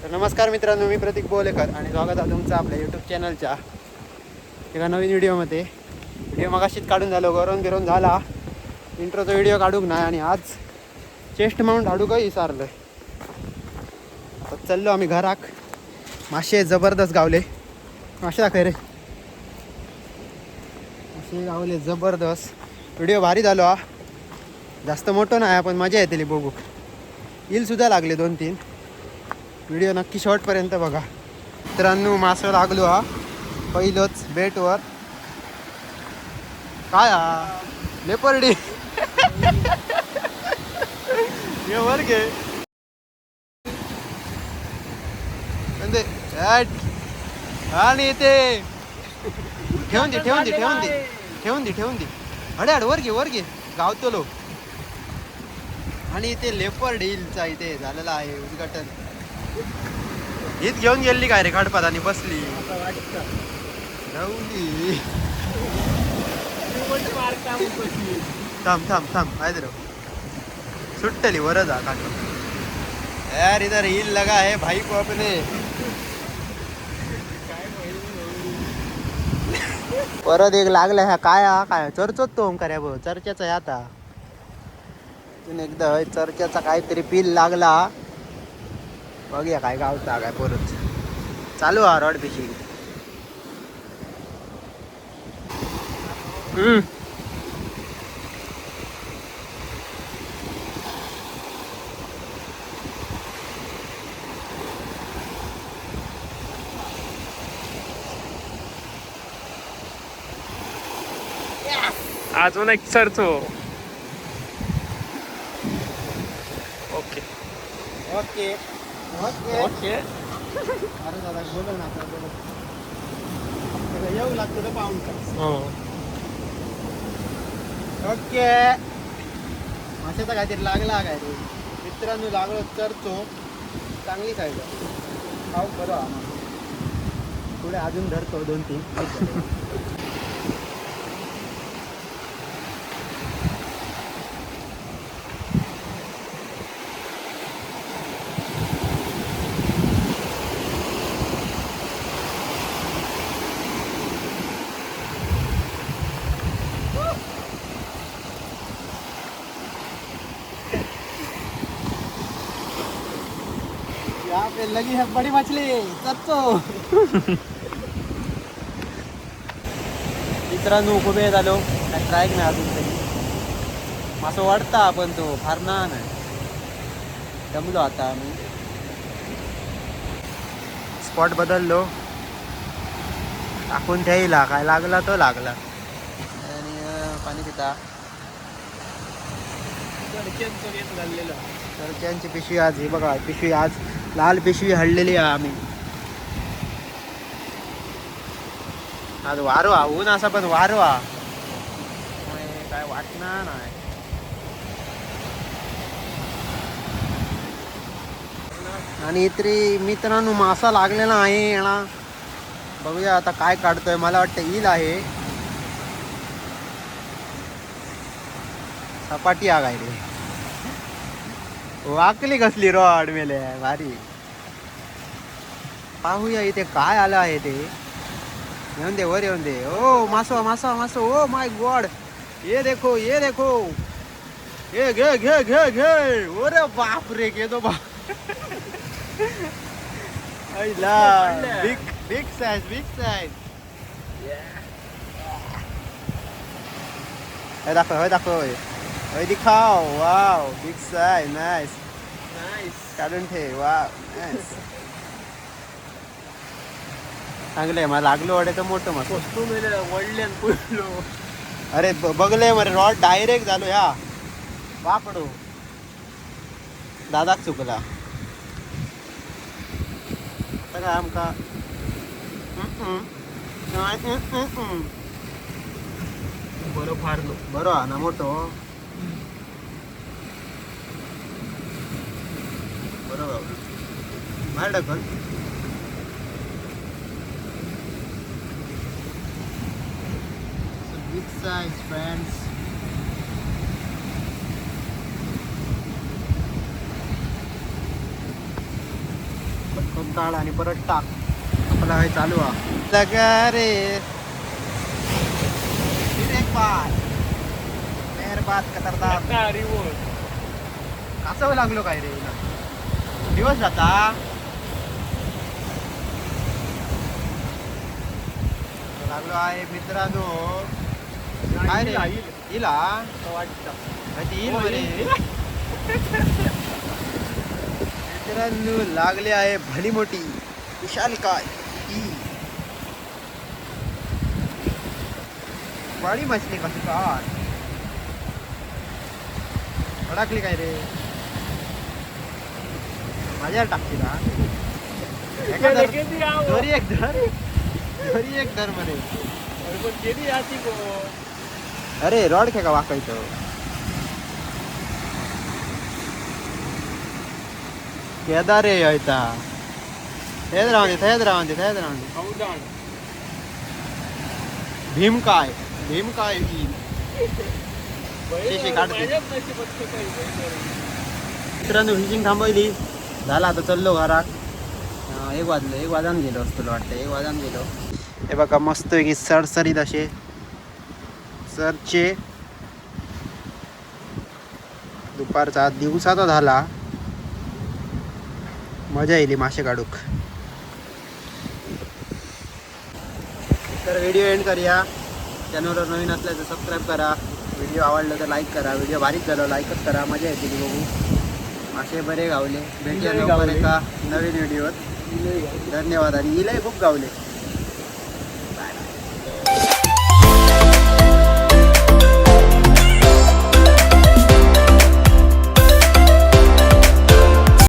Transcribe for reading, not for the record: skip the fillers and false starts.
तर नमस्कार मित्रांनो, मी प्रतीक बोलेकर आणि स्वागत आहे तुमचं आपल्या यूट्यूब चॅनलच्या एका नवीन व्हिडिओमध्ये. व्हिडिओ मगाशीच काढून झालो, गरम गिरून झाला, इंट्रोचा व्हिडिओ काढूक नाही आणि आज चेस्ट माउंट हाडूकही विसरलं. आता चाललो आम्ही घराक. मासे जबरदस्त गावले, मासे दाखव रे. मासे गावले जबरदस्त. व्हिडिओ भारी झालो हा, जास्त मोठं नाही पण मजा येते बघू. सुद्धा लागले 2-3. व्हिडिओ नक्की शेवटपर्यंत बघा. मित्रांनो मासं लागलो हा पहिलंच बेटवर. काय हा लेपर्डी ये वर घे म्हणजे आणि ते ठेवून दे अडे अड वर घे गावतो लो. आणि इथे लेपर्ड हिलचा इथे झालेला आहे उद्घाटन. हीच घेऊन गेली काय रे खडपात आणि बसली रवली. थांब आयदर सुट्टली वर जा काट यार. इधर हिल लगा है भाई को अपने. परत एक लागला ह्या काय काय चर्चोत तो ओंकार बघ चर्चेचा आहे आता. एकदा चर्चेचा काहीतरी पील लागला. बघूया काय गावता काय परत चालू हा रॉड फिशिंग. अजून एक सरचो. Okay okay okay okay. अरे दादा बोल ना आता बोल. येऊ लागतो तर पाहून का. हो ओके. माशाचा काहीतरी लागला काय रे मित्रांनो. लागलो चरतो चांगली काय खाऊ बरं. पुढे अजून धरतो 2-3. यहाँ पे लगी है बड़ी मछली चच्चो. मित्रांनो खूप वेळ झालो काय ट्राय नाही अजून तरी. मासं वाढता पण तो फार नाही. दमलो आता आम्ही. स्पॉट बदललो. टाकून ठेवला काय लागला तो लागला. आणि पाणी पिता चर्च्यांची पिशवी आज ही बघा. पिशवी आज लाल पिशवी हडलेली आहे आम्ही. आज वारवा ऊन असा पण वारवा काय वाटणार नाही. आणि इतरी मित्रांनो मासा लागलेला आहे याला. बघूया आता काय काढतोय. मला वाटतं ईल आहे. सपाटी आग आहे रे. वाकली कसली रॉड मेले भारी. पाहूया इथे काय आलं आहे ते. येऊन दे वर येऊन दे. ओ मासो ओ माय गॉड. ये देखो ये घे. ओरे बाप रे के दो बाप. Big size. दाखव दिखाओ. Wow big size. नाइस काढून ठेव. वाव नाइस चांगले. मला लागलो वडे तर मोठं मस्त वडल्यान पुरलो. अरे बघले मरे रॉड डायरेक्ट झालो ह्या वापडो. दादाक चुकला तर आमका बरो हा ना मोठो. बरोबर बाहेर ढकल. Big size friends. त्यातून काढ आणि परत टाक. आपला हे चालू आहे लगा रे फिर एक बार मेहरबान खतरनाक. कसं लागलो काय रे हिला? दिवस जाता लागलो आहे मित्रांनो. काय रे हिला येईल म्हणे. मित्रांनो लागले आहे भली मोठी विशाल काय ही बडी मछली कशी काय अडकली काय रे? माझ्यावर टाकली ना दोरी एक धर म्हणे. अरे रॉड खेळ का वाकायचं. केदार रे येता थेद राहून दे. भीम काय येईल. मित्रांनो फिशिंग थांबवली. झाला आता चाललो घरात. 1 वाजून गेलो तुला वाटतं. 1 वाजून गेलो. हे बघा मस्त की सरसरीत असे सरचे दुपारचा दिवसाचा झाला. मजा येईल मासे काढूक. तर व्हिडिओ एंड करूया. चॅनलवर नवीन असलं तर सबस्क्राईब करा. व्हिडिओ आवडला तर लाईक करा. व्हिडिओ भारीच झाला लाईकच करा. मजा येते ती बघू. मासे बरे गावले. भेटूया लवकर एका नवीन व्हिडिओत. धन्यवाद. आणि इलाही खूप गावले.